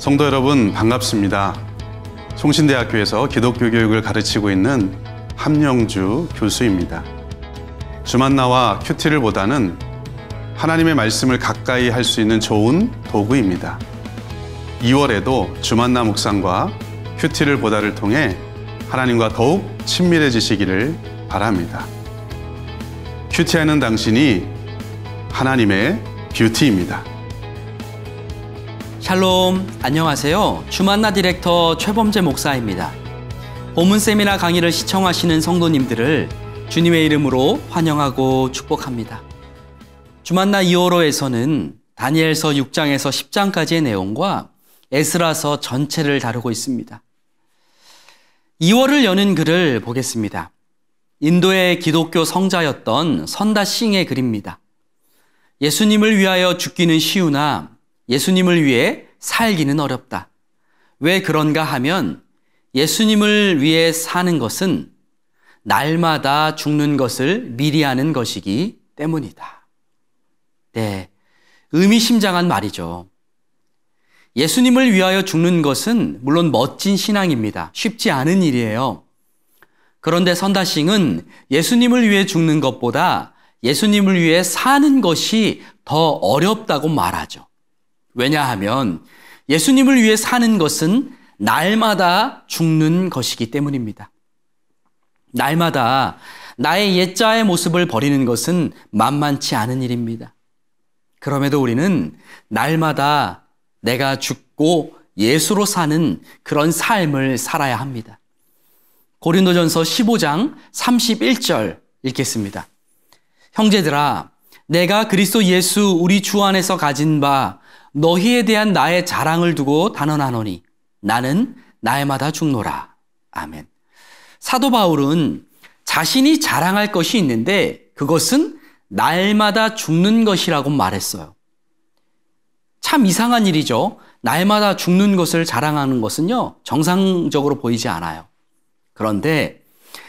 성도 여러분 반갑습니다. 송신대학교에서 기독교 교육을 가르치고 있는 함영주 교수입니다. 주만나와 큐티를 보다는 하나님의 말씀을 가까이 할 수 있는 좋은 도구입니다. 2월에도 주만나 묵상과 큐티를 보다를 통해 하나님과 더욱 친밀해지시기를 바랍니다. 큐티하는 당신이 하나님의 뷰티입니다. 샬롬, 안녕하세요. 주만나 디렉터 최범재 목사입니다. 본문 세미나 강의를 시청하시는 성도님들을 주님의 이름으로 환영하고 축복합니다. 주만나 2호로에서는 다니엘서 6장에서 10장까지의 내용과 에스라서 전체를 다루고 있습니다. 2월을 여는 글을 보겠습니다. 인도의 기독교 성자였던 선다싱의 글입니다. 예수님을 위하여 죽기는 쉬우나 예수님을 위해 살기는 어렵다. 왜 그런가 하면 예수님을 위해 사는 것은 날마다 죽는 것을 미리 하는 것이기 때문이다. 네, 의미심장한 말이죠. 예수님을 위하여 죽는 것은 물론 멋진 신앙입니다. 쉽지 않은 일이에요. 그런데 선다싱은 예수님을 위해 죽는 것보다 예수님을 위해 사는 것이 더 어렵다고 말하죠. 왜냐하면 예수님을 위해 사는 것은 날마다 죽는 것이기 때문입니다. 날마다 나의 옛자의 모습을 버리는 것은 만만치 않은 일입니다. 그럼에도 우리는 날마다 내가 죽고 예수로 사는 그런 삶을 살아야 합니다. 고린도전서 15장 31절 읽겠습니다. 형제들아, 내가 그리스도 예수 우리 주 안에서 가진 바 너희에 대한 나의 자랑을 두고 단언하노니 나는 날마다 죽노라. 아멘. 사도 바울은 자신이 자랑할 것이 있는데 그것은 날마다 죽는 것이라고 말했어요. 참 이상한 일이죠. 날마다 죽는 것을 자랑하는 것은요, 정상적으로 보이지 않아요. 그런데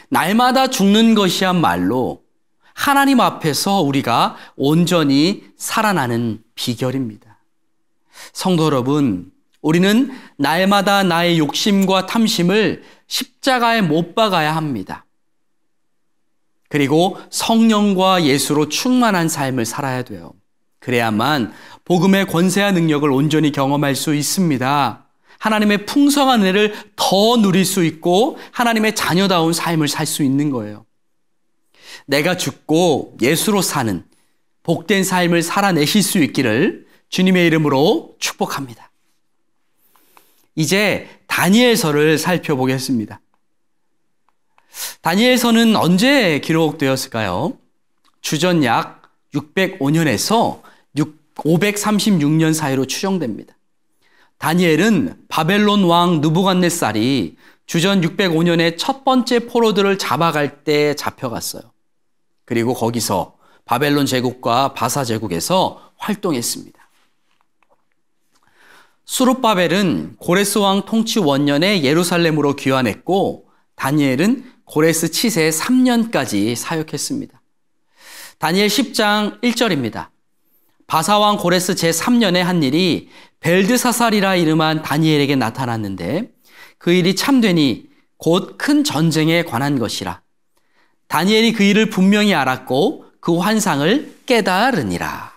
날마다 죽는 것이야말로 하나님 앞에서 우리가 온전히 살아나는 비결입니다. 성도 여러분, 우리는 날마다 나의 욕심과 탐심을 십자가에 못 박아야 합니다. 그리고 성령과 예수로 충만한 삶을 살아야 돼요. 그래야만 복음의 권세와 능력을 온전히 경험할 수 있습니다. 하나님의 풍성한 은혜를 더 누릴 수 있고 하나님의 자녀다운 삶을 살 수 있는 거예요. 내가 죽고 예수로 사는 복된 삶을 살아내실 수 있기를 주님의 이름으로 축복합니다. 이제 다니엘서를 살펴보겠습니다. 다니엘서는 언제 기록되었을까요? 주전 약 605년에서 536년 사이로 추정됩니다. 다니엘은 바벨론 왕 느부갓네살이 주전 605년에 첫 번째 포로들을 잡아갈 때 잡혀갔어요. 그리고 거기서 바벨론 제국과 바사 제국에서 활동했습니다. 수룹바벨은 고레스 왕 통치 원년에 예루살렘으로 귀환했고 다니엘은 고레스 치세 3년까지 사역했습니다. 다니엘 10장 1절입니다. 바사왕 고레스 제3년에 한 일이 벨드사살이라 이름한 다니엘에게 나타났는데 그 일이 참되니 곧 큰 전쟁에 관한 것이라. 다니엘이 그 일을 분명히 알았고 그 환상을 깨달으니라.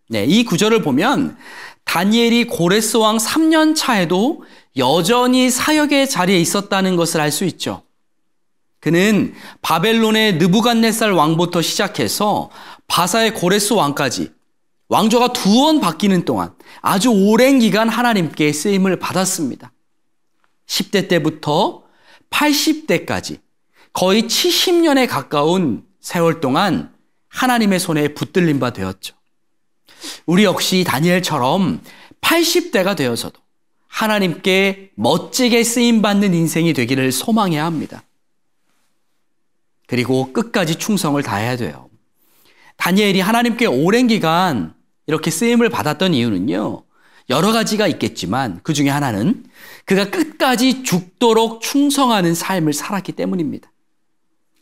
네, 이 구절을 보면 다니엘이 고레스 왕 3년 차에도 여전히 사역의 자리에 있었다는 것을 알 수 있죠. 그는 바벨론의 느부갓네살 왕부터 시작해서 바사의 고레스 왕까지 왕조가 2번 바뀌는 동안 아주 오랜 기간 하나님께 쓰임을 받았습니다. 10대 때부터 80대까지 거의 70년에 가까운 세월 동안 하나님의 손에 붙들린 바 되었죠. 우리 역시 다니엘처럼 80대가 되어서도 하나님께 멋지게 쓰임받는 인생이 되기를 소망해야 합니다. 그리고 끝까지 충성을 다해야 돼요. 다니엘이 하나님께 오랜 기간 이렇게 쓰임을 받았던 이유는요, 여러 가지가 있겠지만 그 중에 하나는 그가 끝까지 죽도록 충성하는 삶을 살았기 때문입니다.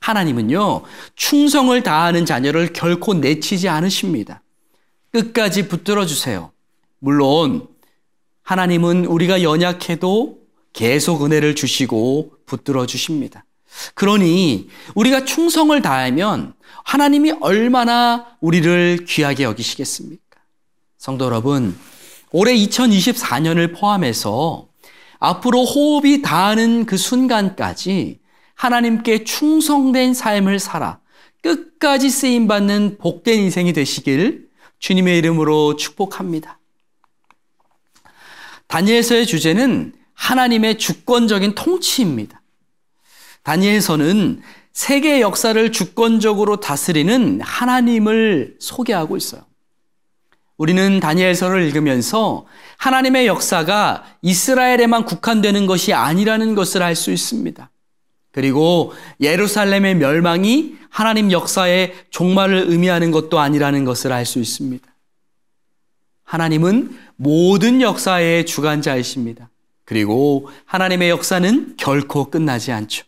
하나님은요, 충성을 다하는 자녀를 결코 내치지 않으십니다. 끝까지 붙들어 주세요. 물론 하나님은 우리가 연약해도 계속 은혜를 주시고 붙들어 주십니다. 그러니 우리가 충성을 다하면 하나님이 얼마나 우리를 귀하게 여기시겠습니까? 성도 여러분, 올해 2024년을 포함해서 앞으로 호흡이 닿는 그 순간까지 하나님께 충성된 삶을 살아 끝까지 쓰임받는 복된 인생이 되시길 주님의 이름으로 축복합니다. 다니엘서의 주제는 하나님의 주권적인 통치입니다. 다니엘서는 세계 역사를 주권적으로 다스리는 하나님을 소개하고 있어요. 우리는 다니엘서를 읽으면서 하나님의 역사가 이스라엘에만 국한되는 것이 아니라는 것을 알 수 있습니다. 그리고 예루살렘의 멸망이 하나님 역사의 종말을 의미하는 것도 아니라는 것을 알 수 있습니다. 하나님은 모든 역사의 주관자이십니다. 그리고 하나님의 역사는 결코 끝나지 않죠.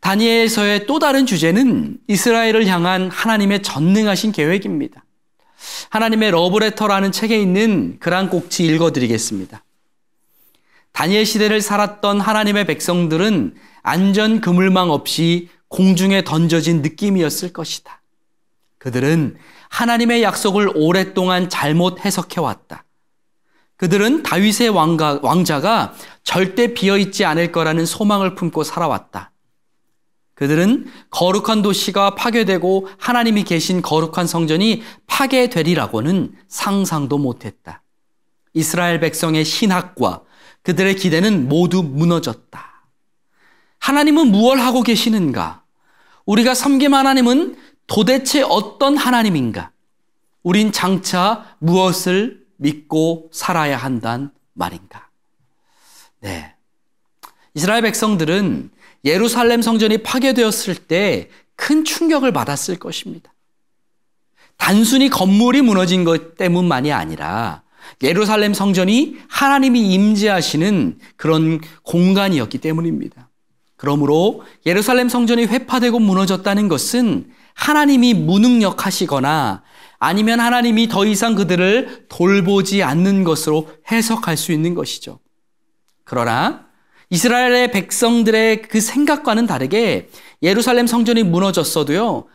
다니엘서의 또 다른 주제는 이스라엘을 향한 하나님의 전능하신 계획입니다. 하나님의 러브레터라는 책에 있는 글 한 꼭지 읽어드리겠습니다. 다니엘 시대를 살았던 하나님의 백성들은 안전 그물망 없이 공중에 던져진 느낌이었을 것이다. 그들은 하나님의 약속을 오랫동안 잘못 해석해왔다. 그들은 다윗의 왕자가 절대 비어있지 않을 거라는 소망을 품고 살아왔다. 그들은 거룩한 도시가 파괴되고 하나님이 계신 거룩한 성전이 파괴되리라고는 상상도 못했다. 이스라엘 백성의 신학과 그들의 기대는 모두 무너졌다. 하나님은 무엇을 하고 계시는가? 우리가 섬김 하나님은 도대체 어떤 하나님인가? 우린 장차 무엇을 믿고 살아야 한단 말인가? 네. 이스라엘 백성들은 예루살렘 성전이 파괴되었을 때 큰 충격을 받았을 것입니다. 단순히 건물이 무너진 것 때문만이 아니라 예루살렘 성전이 하나님이 임재하시는 그런 공간이었기 때문입니다. 그러므로 예루살렘 성전이 회파되고 무너졌다는 것은 하나님이 무능력하시거나 아니면 하나님이 더 이상 그들을 돌보지 않는 것으로 해석할 수 있는 것이죠. 그러나 이스라엘의 백성들의 그 생각과는 다르게 예루살렘 성전이 무너졌어도요,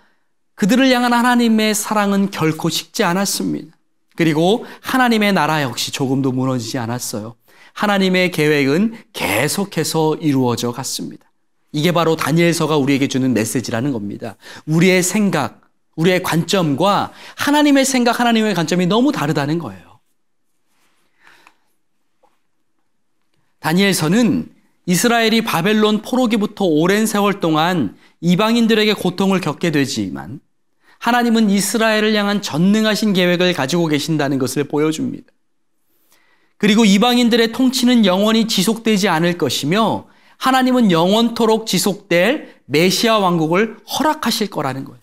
그들을 향한 하나님의 사랑은 결코 식지 않았습니다. 그리고 하나님의 나라 역시 조금도 무너지지 않았어요. 하나님의 계획은 계속해서 이루어져 갔습니다. 이게 바로 다니엘서가 우리에게 주는 메시지라는 겁니다. 우리의 생각, 우리의 관점과 하나님의 생각, 하나님의 관점이 너무 다르다는 거예요. 다니엘서는 이스라엘이 바벨론 포로기부터 오랜 세월 동안 이방인들에게 고통을 겪게 되지만 하나님은 이스라엘을 향한 전능하신 계획을 가지고 계신다는 것을 보여줍니다. 그리고 이방인들의 통치는 영원히 지속되지 않을 것이며 하나님은 영원토록 지속될 메시아 왕국을 허락하실 거라는 거예요.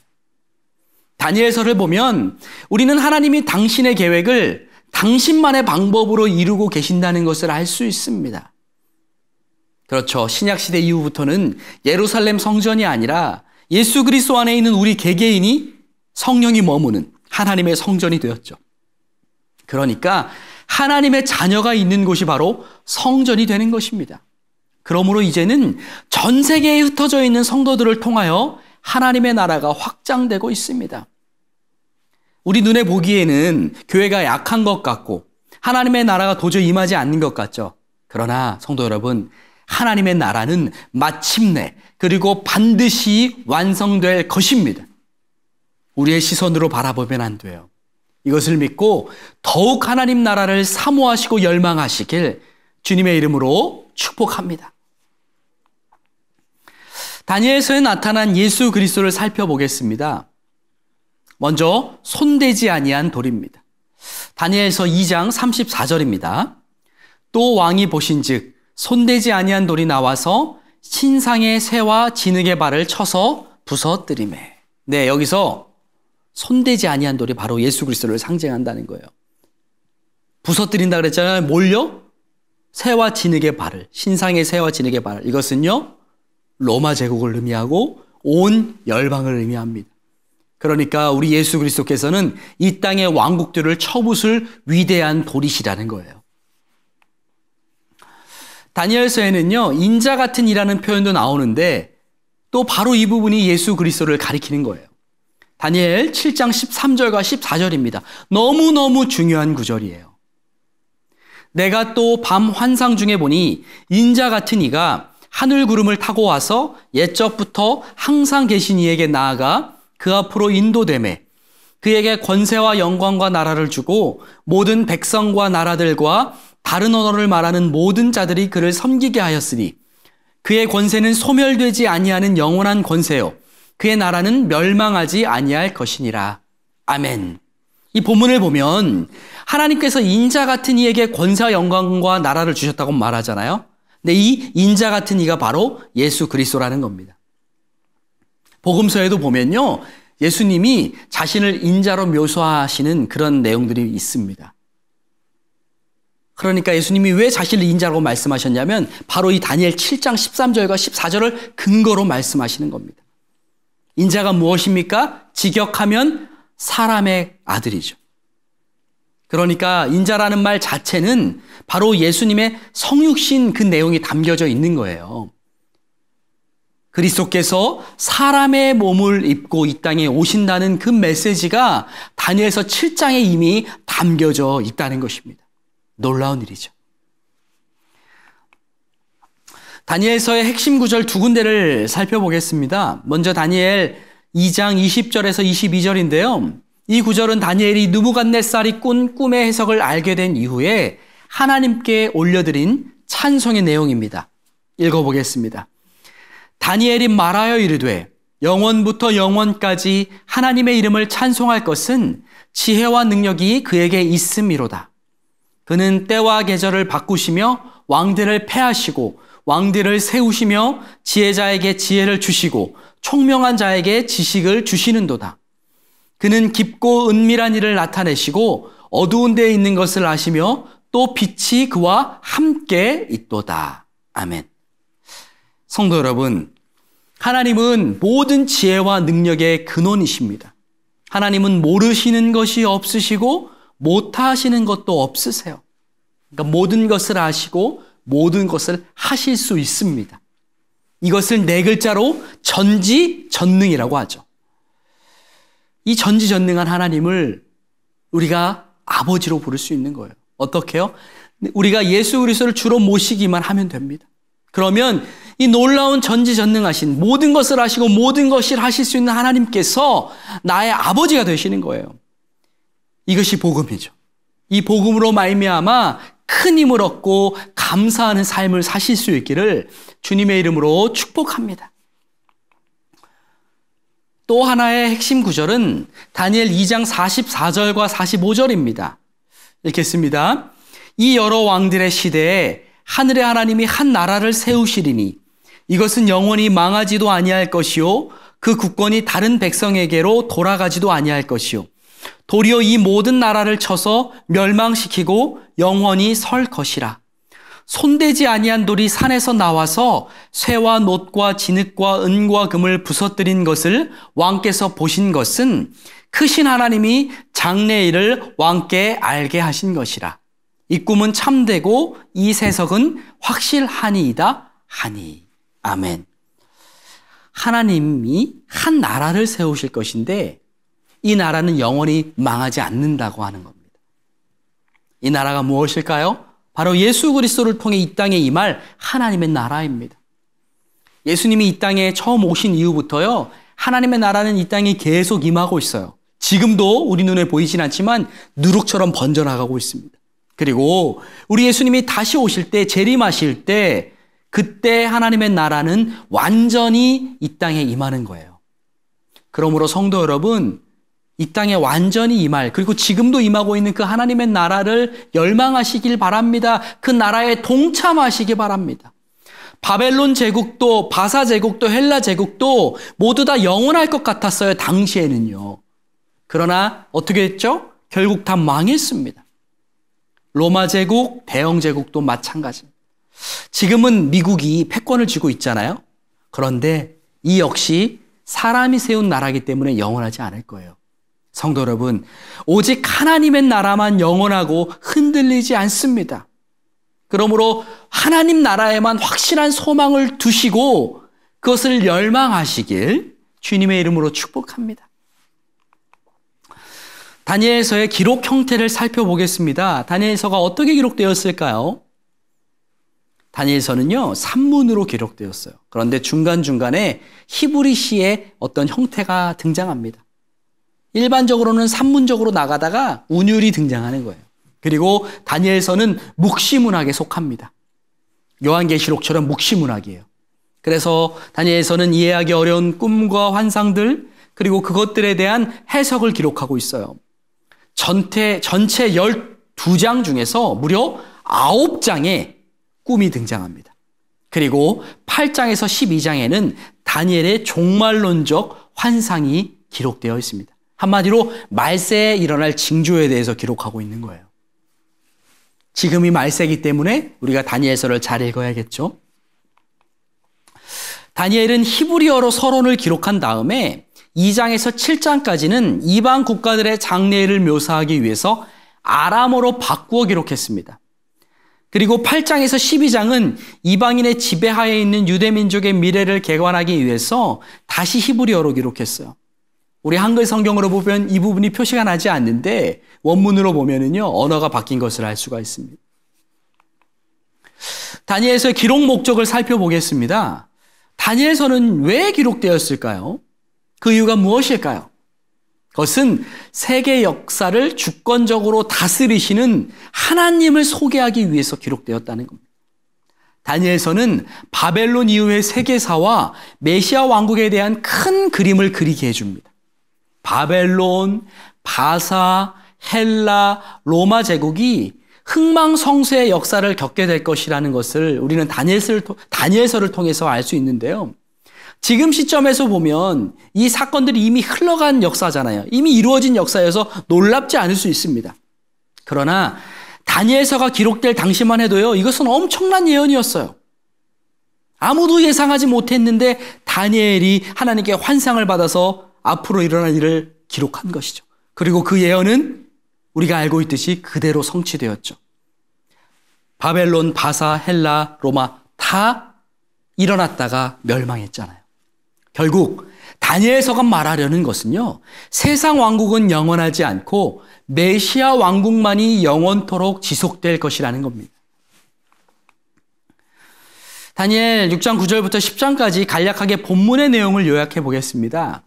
다니엘서를 보면 우리는 하나님이 당신의 계획을 당신만의 방법으로 이루고 계신다는 것을 알 수 있습니다. 그렇죠. 신약시대 이후부터는 예루살렘 성전이 아니라 예수 그리스도 안에 있는 우리 개개인이 성령이 머무는 하나님의 성전이 되었죠. 그러니까 하나님의 자녀가 있는 곳이 바로 성전이 되는 것입니다. 그러므로 이제는 전 세계에 흩어져 있는 성도들을 통하여 하나님의 나라가 확장되고 있습니다. 우리 눈에 보기에는 교회가 약한 것 같고 하나님의 나라가 도저히 임하지 않는 것 같죠. 그러나 성도 여러분, 하나님의 나라는 마침내 그리고 반드시 완성될 것입니다. 우리의 시선으로 바라보면 안 돼요. 이것을 믿고 더욱 하나님 나라를 사모하시고 열망하시길 주님의 이름으로 축복합니다. 다니엘서에 나타난 예수 그리스도를 살펴보겠습니다. 먼저 손대지 아니한 돌입니다. 다니엘서 2장 34절입니다. 또 왕이 보신즉 손대지 아니한 돌이 나와서 신상의 새와 진흙의 발을 쳐서 부서뜨리매. 네, 여기서 손대지 아니한 돌이 바로 예수 그리스도를 상징한다는 거예요. 부서뜨린다 그랬잖아요. 뭘요? 새와 진흙의 발을, 신상의 새와 진흙의 발. 이것은요, 로마 제국을 의미하고 온 열방을 의미합니다. 그러니까 우리 예수 그리스도께서는 이 땅의 왕국들을 쳐부술 위대한 돌이시라는 거예요. 다니엘서에는요, 인자 같은 이라는 표현도 나오는데 또 바로 이 부분이 예수 그리스도를 가리키는 거예요. 다니엘 7장 13절과 14절입니다. 너무너무 중요한 구절이에요. 내가 또 밤 환상 중에 보니 인자 같은 이가 하늘 구름을 타고 와서 옛적부터 항상 계신 이에게 나아가 그 앞으로 인도되매 그에게 권세와 영광과 나라를 주고 모든 백성과 나라들과 다른 언어를 말하는 모든 자들이 그를 섬기게 하였으니 그의 권세는 소멸되지 아니하는 영원한 권세요 그의 나라는 멸망하지 아니할 것이니라. 아멘. 이 본문을 보면 하나님께서 인자 같은 이에게 권세와 영광과 나라를 주셨다고 말하잖아요. 근데 이 인자 같은 이가 바로 예수 그리스도라는 겁니다. 복음서에도 보면요, 예수님이 자신을 인자로 묘사하시는 그런 내용들이 있습니다. 그러니까 예수님이 왜 자신을 인자라고 말씀하셨냐면 바로 이 다니엘 7장 13절과 14절을 근거로 말씀하시는 겁니다. 인자가 무엇입니까? 직역하면 사람의 아들이죠. 그러니까 인자라는 말 자체는 바로 예수님의 성육신 그 내용이 담겨져 있는 거예요. 그리스도께서 사람의 몸을 입고 이 땅에 오신다는 그 메시지가 다니엘서 7장에 이미 담겨져 있다는 것입니다. 놀라운 일이죠. 다니엘서의 핵심 구절 두 군데를 살펴보겠습니다. 먼저 다니엘 2장 20절에서 22절인데요. 이 구절은 다니엘이 느부갓네살이 꾼 꿈의 해석을 알게 된 이후에 하나님께 올려드린 찬송의 내용입니다. 읽어보겠습니다. 다니엘이 말하여 이르되 영원부터 영원까지 하나님의 이름을 찬송할 것은 지혜와 능력이 그에게 있음이로다. 그는 때와 계절을 바꾸시며 왕들을 패하시고 왕들을 세우시며 지혜자에게 지혜를 주시고 총명한 자에게 지식을 주시는도다. 그는 깊고 은밀한 일을 나타내시고 어두운 데에 있는 것을 아시며 또 빛이 그와 함께 있도다. 아멘. 성도 여러분, 하나님은 모든 지혜와 능력의 근원이십니다. 하나님은 모르시는 것이 없으시고 못하시는 것도 없으세요. 그러니까 모든 것을 아시고 모든 것을 하실 수 있습니다. 이것을 네 글자로 전지전능이라고 하죠. 이 전지전능한 하나님을 우리가 아버지로 부를 수 있는 거예요. 어떻게요? 우리가 예수 그리스도를 주로 모시기만 하면 됩니다. 그러면 이 놀라운 전지전능하신 모든 것을 하시고 모든 것을 하실 수 있는 하나님께서 나의 아버지가 되시는 거예요. 이것이 복음이죠. 이 복음으로 말미암아 큰 힘을 얻고 감사하는 삶을 사실 수 있기를 주님의 이름으로 축복합니다. 또 하나의 핵심 구절은 다니엘 2장 44절과 45절입니다. 읽겠습니다. 이 여러 왕들의 시대에 하늘의 하나님이 한 나라를 세우시리니 이것은 영원히 망하지도 아니할 것이요 그 국권이 다른 백성에게로 돌아가지도 아니할 것이요 도리어 이 모든 나라를 쳐서 멸망시키고 영원히 설 것이라. 손대지 아니한 돌이 산에서 나와서 쇠와 놋과 진흙과 은과 금을 부서뜨린 것을 왕께서 보신 것은 크신 하나님이 장래일을 왕께 알게 하신 것이라. 이 꿈은 참되고 이 세석은 확실하니이다 하니. 아멘. 하나님이 한 나라를 세우실 것인데 이 나라는 영원히 망하지 않는다고 하는 겁니다. 이 나라가 무엇일까요? 바로 예수 그리스도를 통해 이 땅에 임할 하나님의 나라입니다. 예수님이 이 땅에 처음 오신 이후부터요, 하나님의 나라는 이 땅에 계속 임하고 있어요. 지금도 우리 눈에 보이진 않지만 누룩처럼 번져나가고 있습니다. 그리고 우리 예수님이 다시 오실 때, 재림하실 때, 그때 하나님의 나라는 완전히 이 땅에 임하는 거예요. 그러므로 성도 여러분, 이 땅에 완전히 임할, 그리고 지금도 임하고 있는 그 하나님의 나라를 열망하시길 바랍니다. 그 나라에 동참하시기 바랍니다. 바벨론 제국도, 바사 제국도, 헬라 제국도 모두 다 영원할 것 같았어요, 당시에는요. 그러나 어떻게 했죠? 결국 다 망했습니다. 로마 제국, 대영 제국도 마찬가지입니다. 지금은 미국이 패권을 쥐고 있잖아요. 그런데 이 역시 사람이 세운 나라이기 때문에 영원하지 않을 거예요. 성도 여러분, 오직 하나님의 나라만 영원하고 흔들리지 않습니다. 그러므로 하나님 나라에만 확실한 소망을 두시고 그것을 열망하시길 주님의 이름으로 축복합니다. 다니엘서의 기록 형태를 살펴보겠습니다. 다니엘서가 어떻게 기록되었을까요? 다니엘서는요, 산문으로 기록되었어요. 그런데 중간중간에 히브리시의 어떤 형태가 등장합니다. 일반적으로는 산문적으로 나가다가 운율이 등장하는 거예요. 그리고 다니엘서는 묵시문학에 속합니다. 요한계시록처럼 묵시문학이에요. 그래서 다니엘서는 이해하기 어려운 꿈과 환상들, 그리고 그것들에 대한 해석을 기록하고 있어요. 전체 12장 중에서 무려 9장에 꿈이 등장합니다. 그리고 8장에서 12장에는 다니엘의 종말론적 환상이 기록되어 있습니다. 한마디로 말세에 일어날 징조에 대해서 기록하고 있는 거예요. 지금이 말세이기 때문에 우리가 다니엘서를 잘 읽어야겠죠. 다니엘은 히브리어로 서론을 기록한 다음에 2장에서 7장까지는 이방 국가들의 장래를 묘사하기 위해서 아람어로 바꾸어 기록했습니다. 그리고 8장에서 12장은 이방인의 지배하에 있는 유대민족의 미래를 개관하기 위해서 다시 히브리어로 기록했어요. 우리 한글 성경으로 보면 이 부분이 표시가 나지 않는데 원문으로 보면은요, 언어가 바뀐 것을 알 수가 있습니다. 다니엘서의 기록 목적을 살펴보겠습니다. 다니엘서는 왜 기록되었을까요? 그 이유가 무엇일까요? 그것은 세계 역사를 주권적으로 다스리시는 하나님을 소개하기 위해서 기록되었다는 겁니다. 다니엘서는 바벨론 이후의 세계사와 메시아 왕국에 대한 큰 그림을 그리게 해줍니다. 바벨론, 바사, 헬라, 로마 제국이 흥망성쇠의 역사를 겪게 될 것이라는 것을 우리는 다니엘서를 통해서 알 수 있는데요. 지금 시점에서 보면 이 사건들이 이미 흘러간 역사잖아요. 이미 이루어진 역사여서 놀랍지 않을 수 있습니다. 그러나 다니엘서가 기록될 당시만 해도요, 이것은 엄청난 예언이었어요. 아무도 예상하지 못했는데 다니엘이 하나님께 환상을 받아서 앞으로 일어날 일을 기록한 것이죠. 그리고 그 예언은 우리가 알고 있듯이 그대로 성취되었죠. 바벨론, 바사, 헬라, 로마 다 일어났다가 멸망했잖아요. 결국 다니엘서가 말하려는 것은요, 세상 왕국은 영원하지 않고 메시아 왕국만이 영원토록 지속될 것이라는 겁니다. 다니엘 6장 9절부터 10장까지 간략하게 본문의 내용을 요약해 보겠습니다.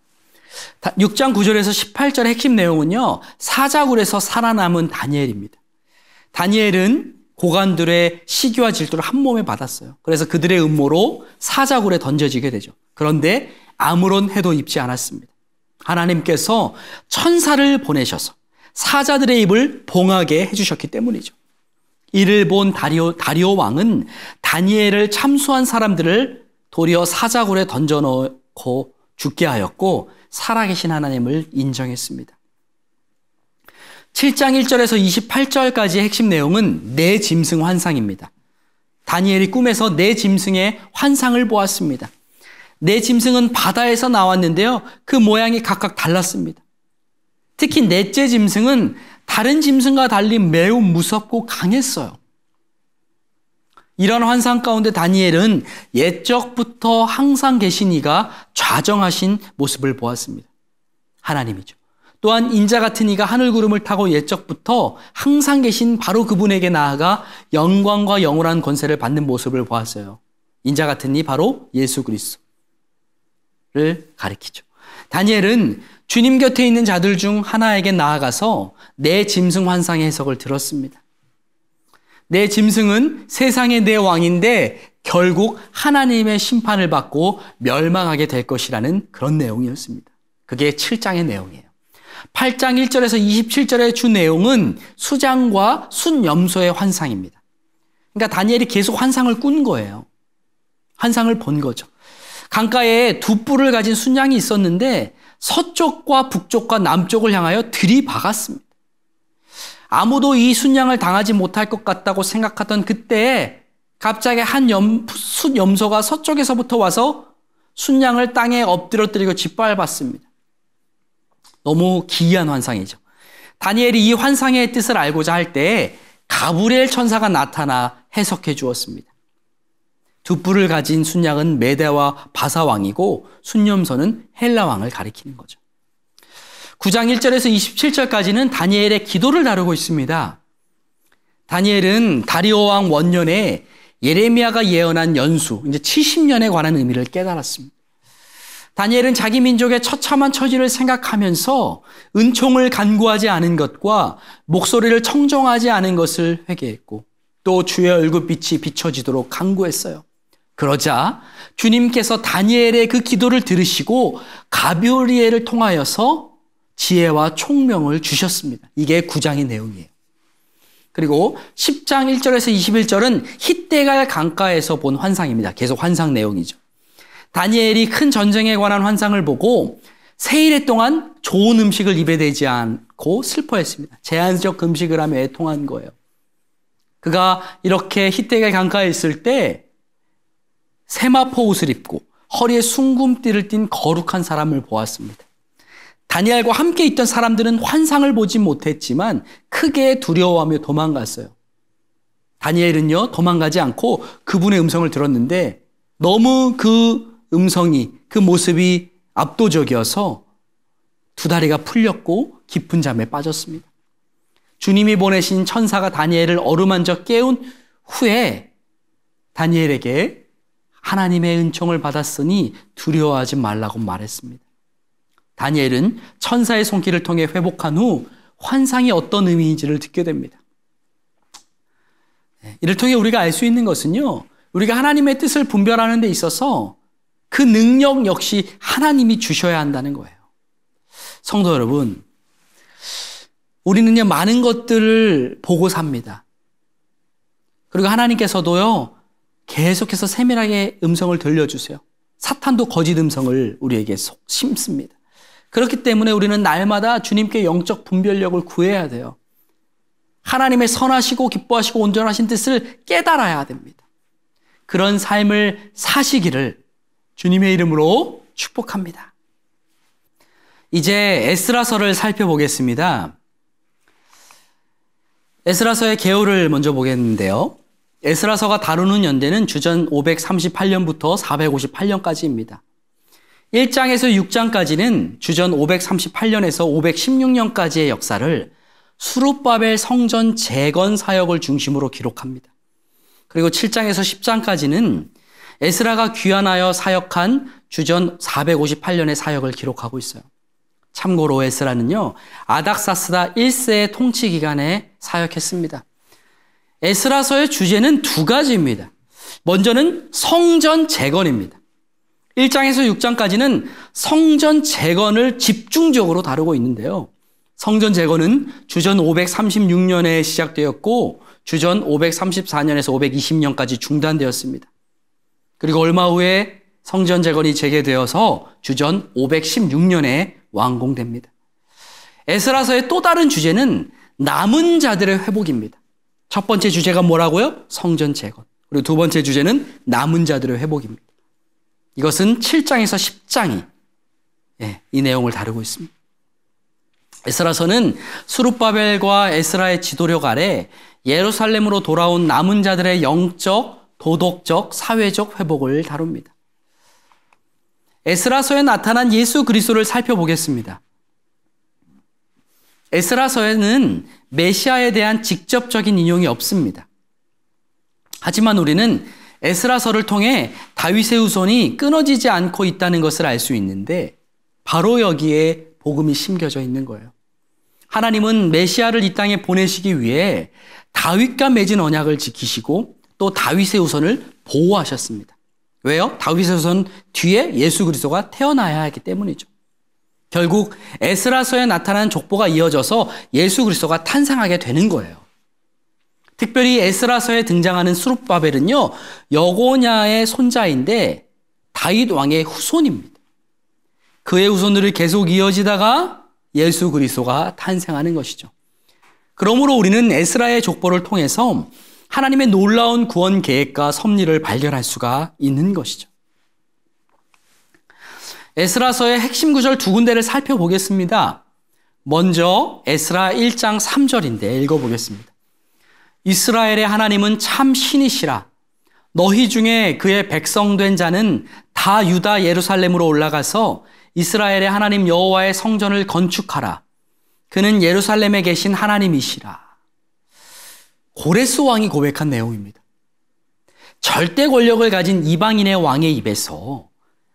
6장 9절에서 18절의 핵심 내용은요, 사자굴에서 살아남은 다니엘입니다. 다니엘은 고관들의 시기와 질투를 한 몸에 받았어요. 그래서 그들의 음모로 사자굴에 던져지게 되죠. 그런데 아무런 해도 입지 않았습니다. 하나님께서 천사를 보내셔서 사자들의 입을 봉하게 해주셨기 때문이죠. 이를 본 다리오 왕은 다니엘을 참수한 사람들을 도리어 사자굴에 던져놓고 죽게 하였고 살아계신 하나님을 인정했습니다. 7장 1절에서 28절까지의 핵심 내용은 네 짐승 환상입니다. 다니엘이 꿈에서 네 짐승의 환상을 보았습니다. 네 짐승은 바다에서 나왔는데요, 그 모양이 각각 달랐습니다. 특히 넷째 짐승은 다른 짐승과 달리 매우 무섭고 강했어요. 이런 환상 가운데 다니엘은 옛적부터 항상 계신 이가 좌정하신 모습을 보았습니다. 하나님이죠. 또한 인자 같은 이가 하늘구름을 타고 옛적부터 항상 계신 바로 그분에게 나아가 영광과 영원한 권세를 받는 모습을 보았어요. 인자 같은 이 바로 예수 그리스도를 가리키죠. 다니엘은 주님 곁에 있는 자들 중 하나에게 나아가서 네 짐승 환상의 해석을 들었습니다. 네 짐승은 세상의 네 왕인데 결국 하나님의 심판을 받고 멸망하게 될 것이라는 그런 내용이었습니다. 그게 7장의 내용이에요. 8장 1절에서 27절의 주 내용은 수장과 순염소의 환상입니다. 그러니까 다니엘이 계속 환상을 꾼 거예요. 환상을 본 거죠. 강가에 두 뿔을 가진 순양이 있었는데 서쪽과 북쪽과 남쪽을 향하여 들이박았습니다. 아무도 이 순양을 당하지 못할 것 같다고 생각하던 그때에 갑자기 한 순염소가 서쪽에서부터 와서 순양을 땅에 엎드러뜨리고 짓밟았습니다. 너무 기이한 환상이죠. 다니엘이 이 환상의 뜻을 알고자 할 때 가브리엘 천사가 나타나 해석해 주었습니다. 두 뿔을 가진 순양은 메대와 바사 왕이고 순념소는 헬라 왕을 가리키는 거죠. 9장 1절에서 27절까지는 다니엘의 기도를 다루고 있습니다. 다니엘은 다리오 왕 원년에 예레미야가 예언한 연수, 이제 70년에 관한 의미를 깨달았습니다. 다니엘은 자기 민족의 처참한 처지를 생각하면서 은총을 간구하지 않은 것과 목소리를 청정하지 않은 것을 회개했고 또 주의 얼굴빛이 비춰지도록 간구했어요. 그러자 주님께서 다니엘의 그 기도를 들으시고 가브리엘을 통하여서 지혜와 총명을 주셨습니다. 이게 9장의 내용이에요. 그리고 10장 1절에서 21절은 hit대갈 강가에서 본 환상입니다. 계속 환상 내용이죠. 다니엘이 큰 전쟁에 관한 환상을 보고 세일에 동안 좋은 음식을 입에 대지 않고 슬퍼했습니다. 제한적 음식을 하며 애통한 거예요. 그가 이렇게 hit대갈 강가에 있을 때 세마포 옷을 입고 허리에 숭금띠를 띤 거룩한 사람을 보았습니다. 다니엘과 함께 있던 사람들은 환상을 보지 못했지만 크게 두려워하며 도망갔어요. 다니엘은요, 도망가지 않고 그분의 음성을 들었는데 너무 그 음성이, 그 모습이 압도적이어서 두 다리가 풀렸고 깊은 잠에 빠졌습니다. 주님이 보내신 천사가 다니엘을 어루만져 깨운 후에 다니엘에게 하나님의 은총을 받았으니 두려워하지 말라고 말했습니다. 다니엘은 천사의 손길을 통해 회복한 후 환상이 어떤 의미인지를 듣게 됩니다. 이를 통해 우리가 알 수 있는 것은요, 우리가 하나님의 뜻을 분별하는 데 있어서 그 능력 역시 하나님이 주셔야 한다는 거예요. 성도 여러분, 우리는요, 많은 것들을 보고 삽니다. 그리고 하나님께서도요, 계속해서 세밀하게 음성을 들려주세요. 사탄도 거짓 음성을 우리에게 심습니다. 그렇기 때문에 우리는 날마다 주님께 영적 분별력을 구해야 돼요. 하나님의 선하시고 기뻐하시고 온전하신 뜻을 깨달아야 됩니다. 그런 삶을 사시기를 주님의 이름으로 축복합니다. 이제 에스라서를 살펴보겠습니다. 에스라서의 개요를 먼저 보겠는데요. 에스라서가 다루는 연대는 주전 538년부터 458년까지입니다. 1장에서 6장까지는 주전 538년에서 516년까지의 역사를 수룹바벨 성전 재건 사역을 중심으로 기록합니다. 그리고 7장에서 10장까지는 에스라가 귀환하여 사역한 주전 458년의 사역을 기록하고 있어요. 참고로 에스라는요, 아닥사스다 1세의 통치 기간에 사역했습니다. 에스라서의 주제는 두 가지입니다. 먼저는 성전 재건입니다. 1장에서 6장까지는 성전 재건을 집중적으로 다루고 있는데요. 성전 재건은 주전 536년에 시작되었고 주전 534년에서 520년까지 중단되었습니다. 그리고 얼마 후에 성전 재건이 재개되어서 주전 516년에 완공됩니다. 에스라서의 또 다른 주제는 남은 자들의 회복입니다. 첫 번째 주제가 뭐라고요? 성전 재건. 그리고 두 번째 주제는 남은 자들의 회복입니다. 이것은 7장에서 10장이 이 내용을 다루고 있습니다. 에스라서는 수룹바벨과 에스라의 지도력 아래 예루살렘으로 돌아온 남은 자들의 영적, 도덕적, 사회적 회복을 다룹니다. 에스라서에 나타난 예수 그리스도를 살펴보겠습니다. 에스라서에는 메시아에 대한 직접적인 인용이 없습니다. 하지만 우리는 에스라서를 통해 다윗의 후손이 끊어지지 않고 있다는 것을 알 수 있는데 바로 여기에 복음이 심겨져 있는 거예요. 하나님은 메시아를 이 땅에 보내시기 위해 다윗과 맺은 언약을 지키시고 또 다윗의 후손을 보호하셨습니다. 왜요? 다윗의 후손 뒤에 예수 그리스도가 태어나야 하기 때문이죠. 결국 에스라서에 나타난 족보가 이어져서 예수 그리스도가 탄생하게 되는 거예요. 특별히 에스라서에 등장하는 수룹바벨은요, 여고냐의 손자인데 다윗 왕의 후손입니다. 그의 후손들이 계속 이어지다가 예수 그리스도가 탄생하는 것이죠. 그러므로 우리는 에스라의 족보를 통해서 하나님의 놀라운 구원 계획과 섭리를 발견할 수가 있는 것이죠. 에스라서의 핵심 구절 두 군데를 살펴보겠습니다. 먼저 에스라 1장 3절인데 읽어보겠습니다. 이스라엘의 하나님은 참 신이시라. 너희 중에 그의 백성된 자는 다 유다 예루살렘으로 올라가서 이스라엘의 하나님 여호와의 성전을 건축하라. 그는 예루살렘에 계신 하나님이시라. 고레스 왕이 고백한 내용입니다. 절대 권력을 가진 이방인의 왕의 입에서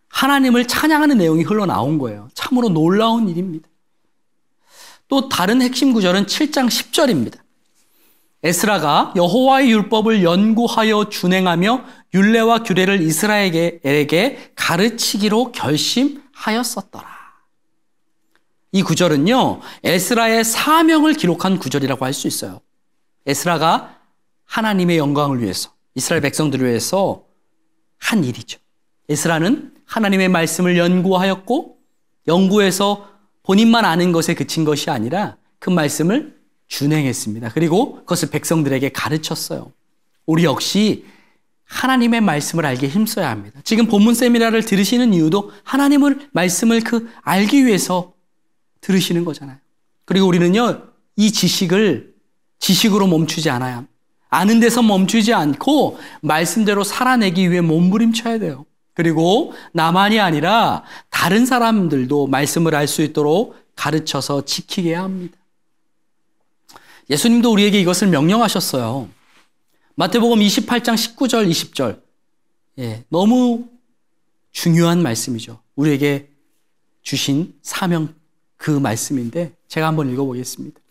하나님을 찬양하는 내용이 흘러나온 거예요. 참으로 놀라운 일입니다. 또 다른 핵심 구절은 7장 10절입니다. 에스라가 여호와의 율법을 연구하여 준행하며 율례와 규례를 이스라엘에게 가르치기로 결심하였었더라. 이 구절은요, 에스라의 사명을 기록한 구절이라고 할 수 있어요. 에스라가 하나님의 영광을 위해서, 이스라엘 백성들을 위해서 한 일이죠. 에스라는 하나님의 말씀을 연구하였고, 연구해서 본인만 아는 것에 그친 것이 아니라 그 말씀을 준행했습니다. 그리고 그것을 백성들에게 가르쳤어요. 우리 역시 하나님의 말씀을 알게 힘써야 합니다. 지금 본문 세미나를 들으시는 이유도 하나님의 말씀을 알기 위해서 들으시는 거잖아요. 그리고 우리는요, 이 지식으로 멈추지 않아야 합니다. 아는 데서 멈추지 않고 말씀대로 살아내기 위해 몸부림쳐야 돼요. 그리고 나만이 아니라 다른 사람들도 말씀을 알 수 있도록 가르쳐서 지키게 해야 합니다. 예수님도 우리에게 이것을 명령하셨어요. 마태복음 28장 19절, 20절. 너무 중요한 말씀이죠. 우리에게 주신 사명 그 말씀인데 제가 한번 읽어보겠습니다.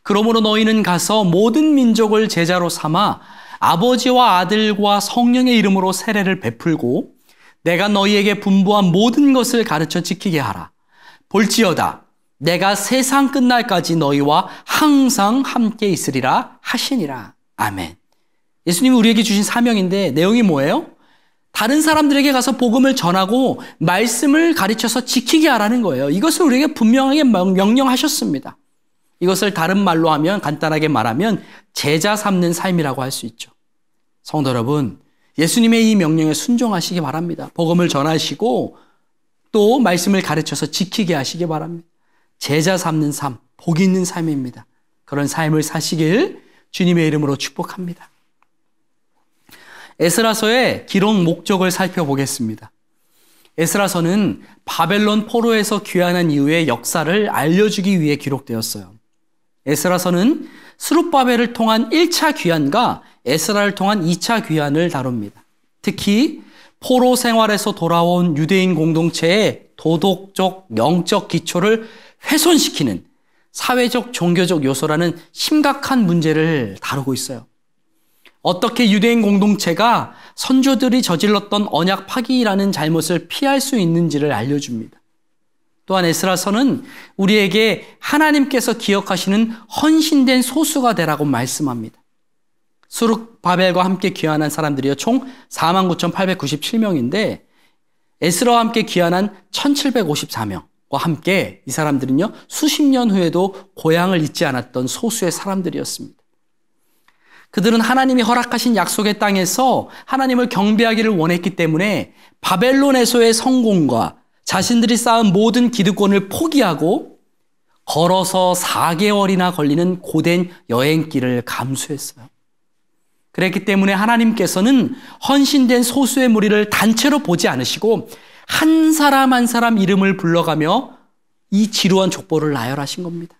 그러므로 너희는 가서 모든 민족을 제자로 삼아 아버지와 아들과 성령의 이름으로 세례를 베풀고 내가 너희에게 분부한 모든 것을 가르쳐 지키게 하라. 볼지어다 내가 세상 끝날까지 너희와 항상 함께 있으리라 하시니라. 아멘. 예수님이 우리에게 주신 사명인데 내용이 뭐예요? 다른 사람들에게 가서 복음을 전하고 말씀을 가르쳐서 지키게 하라는 거예요. 이것을 우리에게 분명하게 명령하셨습니다. 이것을 다른 말로 하면, 간단하게 말하면 제자 삼는 삶이라고 할 수 있죠. 성도 여러분, 예수님의 이 명령에 순종하시기 바랍니다. 복음을 전하시고 또 말씀을 가르쳐서 지키게 하시기 바랍니다. 제자 삼는 삶, 복 있는 삶입니다. 그런 삶을 사시길 주님의 이름으로 축복합니다. 에스라서의 기록 목적을 살펴보겠습니다. 에스라서는 바벨론 포로에서 귀환한 이후의 역사를 알려주기 위해 기록되었어요. 에스라서는 스룹바벨을 통한 1차 귀환과 에스라를 통한 2차 귀환을 다룹니다. 특히 포로 생활에서 돌아온 유대인 공동체의 도덕적, 영적 기초를 훼손시키는 사회적, 종교적 요소라는 심각한 문제를 다루고 있어요. 어떻게 유대인 공동체가 선조들이 저질렀던 언약 파기라는 잘못을 피할 수 있는지를 알려줍니다. 또한 에스라서는 우리에게 하나님께서 기억하시는 헌신된 소수가 되라고 말씀합니다. 스룹바벨과 함께 귀환한 사람들이요, 총 49,897명인데 에스라와 함께 귀환한 1,754명과 함께 이 사람들은요, 수십 년 후에도 고향을 잊지 않았던 소수의 사람들이었습니다. 그들은 하나님이 허락하신 약속의 땅에서 하나님을 경배하기를 원했기 때문에 바벨론에서의 성공과 자신들이 쌓은 모든 기득권을 포기하고 걸어서 4개월이나 걸리는 고된 여행길을 감수했어요. 그랬기 때문에 하나님께서는 헌신된 소수의 무리를 단체로 보지 않으시고 한 사람 한 사람 이름을 불러가며 이 지루한 족보를 나열하신 겁니다.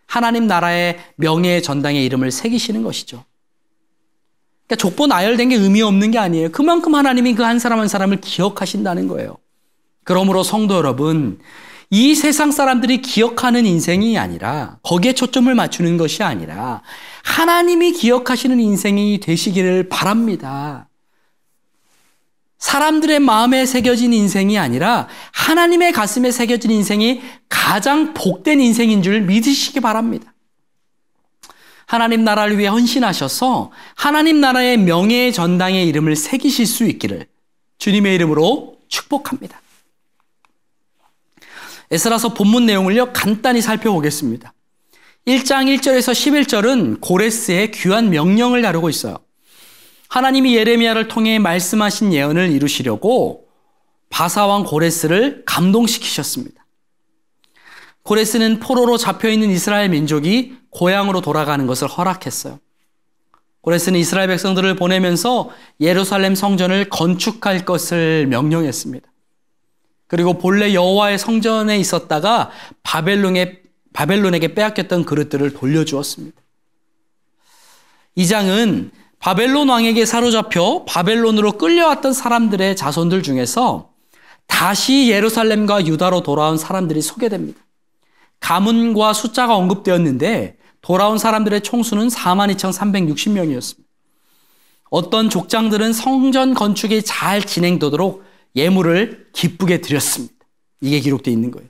하나님 나라의 명예의 전당에 이름을 새기시는 것이죠. 그러니까 족보 나열된 게 의미 없는 게 아니에요. 그만큼 하나님이 그 한 사람 한 사람을 기억하신다는 거예요. 그러므로 성도 여러분, 이 세상 사람들이 기억하는 인생이 아니라, 거기에 초점을 맞추는 것이 아니라 하나님이 기억하시는 인생이 되시기를 바랍니다. 사람들의 마음에 새겨진 인생이 아니라 하나님의 가슴에 새겨진 인생이 가장 복된 인생인 줄 믿으시기 바랍니다. 하나님 나라를 위해 헌신하셔서 하나님 나라의 명예의 전당에 이름을 새기실 수 있기를 주님의 이름으로 축복합니다. 에스라서 본문 내용을요, 간단히 살펴보겠습니다. 1장 1절에서 11절은 고레스의 귀환 명령을 다루고 있어요. 하나님이 예레미야를 통해 말씀하신 예언을 이루시려고 바사왕 고레스를 감동시키셨습니다. 고레스는 포로로 잡혀있는 이스라엘 민족이 고향으로 돌아가는 것을 허락했어요. 고레스는 이스라엘 백성들을 보내면서 예루살렘 성전을 건축할 것을 명령했습니다. 그리고 본래 여호와의 성전에 있었다가 바벨론에게 빼앗겼던 그릇들을 돌려주었습니다. 이 장은 바벨론 왕에게 사로잡혀 바벨론으로 끌려왔던 사람들의 자손들 중에서 다시 예루살렘과 유다로 돌아온 사람들이 소개됩니다. 가문과 숫자가 언급되었는데 돌아온 사람들의 총수는 42,360명이었습니다. 어떤 족장들은 성전 건축이 잘 진행되도록 예물을 기쁘게 드렸습니다. 이게 기록되어 있는 거예요.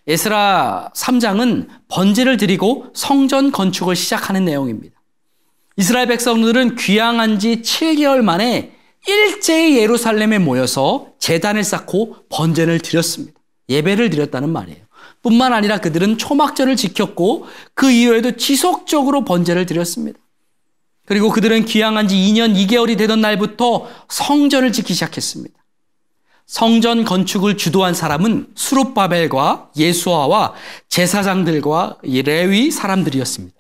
에스라 3장은 번제를 드리고 성전 건축을 시작하는 내용입니다. 이스라엘 백성들은 귀향한 지 7개월 만에 일제히 예루살렘에 모여서 제단을 쌓고 번제를 드렸습니다. 예배를 드렸다는 말이에요. 뿐만 아니라 그들은 초막절을 지켰고 그 이후에도 지속적으로 번제를 드렸습니다. 그리고 그들은 귀향한 지 2년 2개월이 되던 날부터 성전을 짓기 시작했습니다. 성전 건축을 주도한 사람은 수룹바벨과 예수아와 제사장들과 레위 사람들이었습니다.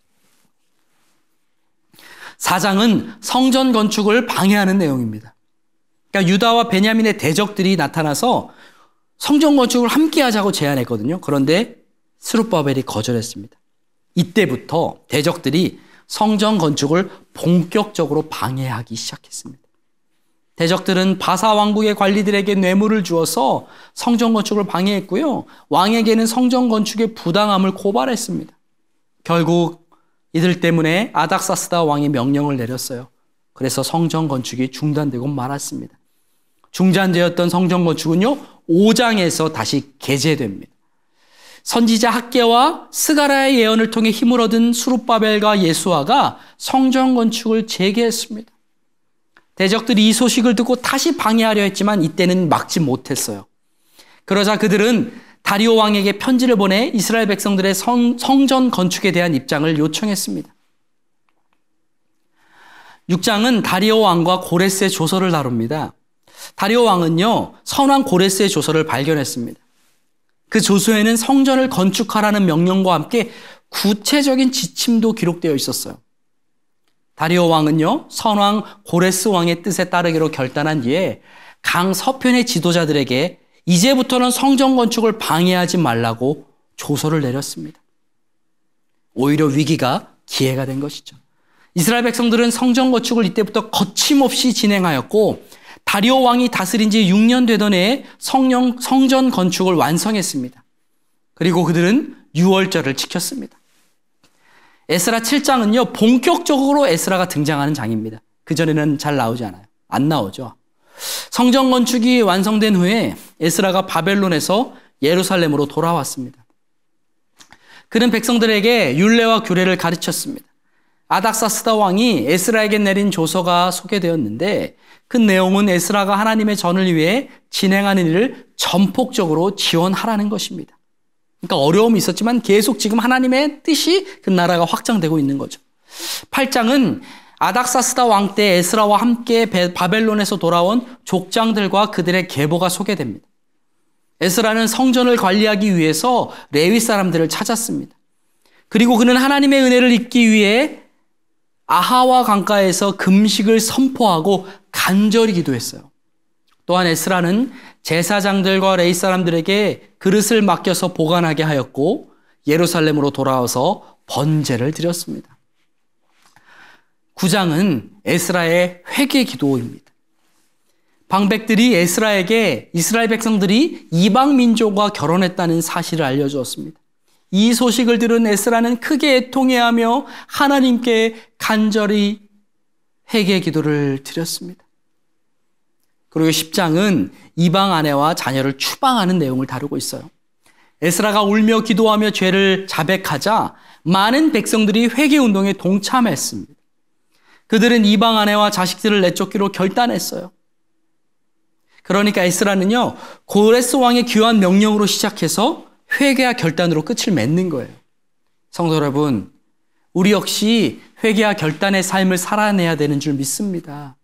4장은 성전 건축을 방해하는 내용입니다. 그러니까 유다와 베냐민의 대적들이 나타나서 성전 건축을 함께 하자고 제안했거든요. 그런데 스룹바벨이 거절했습니다. 이때부터 대적들이 성전 건축을 본격적으로 방해하기 시작했습니다. 대적들은 바사 왕국의 관리들에게 뇌물을 주어서 성전 건축을 방해했고요. 왕에게는 성전 건축의 부당함을 고발했습니다. 결국 이들 때문에 아닥사스다 왕이 명령을 내렸어요. 그래서 성전 건축이 중단되고 말았습니다. 중단되었던 성전 건축은요, 5장에서 다시 개재됩니다. 선지자 학개와 스가랴의 예언을 통해 힘을 얻은 수룹바벨과 예수아가 성전 건축을 재개했습니다. 대적들이 이 소식을 듣고 다시 방해하려 했지만 이때는 막지 못했어요. 그러자 그들은 다리오 왕에게 편지를 보내 이스라엘 백성들의 성전 건축에 대한 입장을 요청했습니다. 6장은 다리오 왕과 고레스의 조서를 다룹니다. 다리오 왕은요, 선왕 고레스의 조서를 발견했습니다. 그 조서에는 성전을 건축하라는 명령과 함께 구체적인 지침도 기록되어 있었어요. 다리오 왕은요, 선왕 고레스 왕의 뜻에 따르기로 결단한 뒤에 강 서편의 지도자들에게 이제부터는 성전 건축을 방해하지 말라고 조서를 내렸습니다. 오히려 위기가 기회가 된 것이죠. 이스라엘 백성들은 성전 건축을 이때부터 거침없이 진행하였고 다리오 왕이 다스린 지 6년 되던 해에 성전 건축을 완성했습니다. 그리고 그들은 유월절을 지켰습니다. 에스라 7장은요, 본격적으로 에스라가 등장하는 장입니다. 그전에는 잘 나오지 않아요. 안 나오죠. 성전 건축이 완성된 후에 에스라가 바벨론에서 예루살렘으로 돌아왔습니다. 그는 백성들에게 율례와 규례를 가르쳤습니다. 아닥사스다 왕이 에스라에게 내린 조서가 소개되었는데 그 내용은 에스라가 하나님의 전을 위해 진행하는 일을 전폭적으로 지원하라는 것입니다. 그러니까 어려움이 있었지만 계속 지금 하나님의 뜻이 그 나라가 확장되고 있는 거죠. 8장은 아닥사스다 왕 때 에스라와 함께 바벨론에서 돌아온 족장들과 그들의 계보가 소개됩니다. 에스라는 성전을 관리하기 위해서 레위 사람들을 찾았습니다. 그리고 그는 하나님의 은혜를 잊기 위해 아하와 강가에서 금식을 선포하고 간절히 기도했어요. 또한 에스라는 제사장들과 레위 사람들에게 그릇을 맡겨서 보관하게 하였고 예루살렘으로 돌아와서 번제를 드렸습니다. 9장은 에스라의 회개 기도입니다. 방백들이 에스라에게 이스라엘 백성들이 이방 민족과 결혼했다는 사실을 알려주었습니다. 이 소식을 들은 에스라는 크게 애통해하며 하나님께 간절히 회개 기도를 드렸습니다. 그리고 10장은 이방 아내와 자녀를 추방하는 내용을 다루고 있어요. 에스라가 울며 기도하며 죄를 자백하자 많은 백성들이 회개 운동에 동참했습니다. 그들은 이방 아내와 자식들을 내쫓기로 결단했어요. 그러니까 에스라는요, 고레스 왕의 귀환 명령으로 시작해서 회개와 결단으로 끝을 맺는 거예요. 성도 여러분, 우리 역시 회개와 결단의 삶을 살아내야 되는 줄 믿습니다.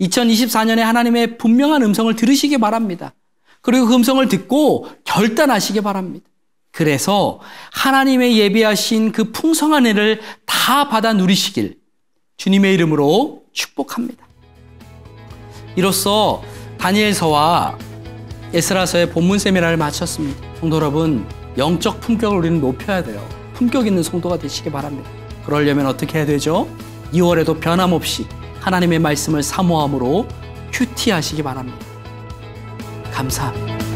2024년에 하나님의 분명한 음성을 들으시기 바랍니다. 그리고 그 음성을 듣고 결단하시기 바랍니다. 그래서 하나님의 예비하신 그 풍성한 애를 다 받아 누리시길 주님의 이름으로 축복합니다. 이로써 다니엘서와 에스라서의 본문 세미나를 마쳤습니다. 성도 여러분, 영적 품격을 우리는 높여야 돼요. 품격 있는 성도가 되시기 바랍니다. 그러려면 어떻게 해야 되죠? 2월에도 변함없이 하나님의 말씀을 사모함으로 큐티하시기 바랍니다. 감사합니다.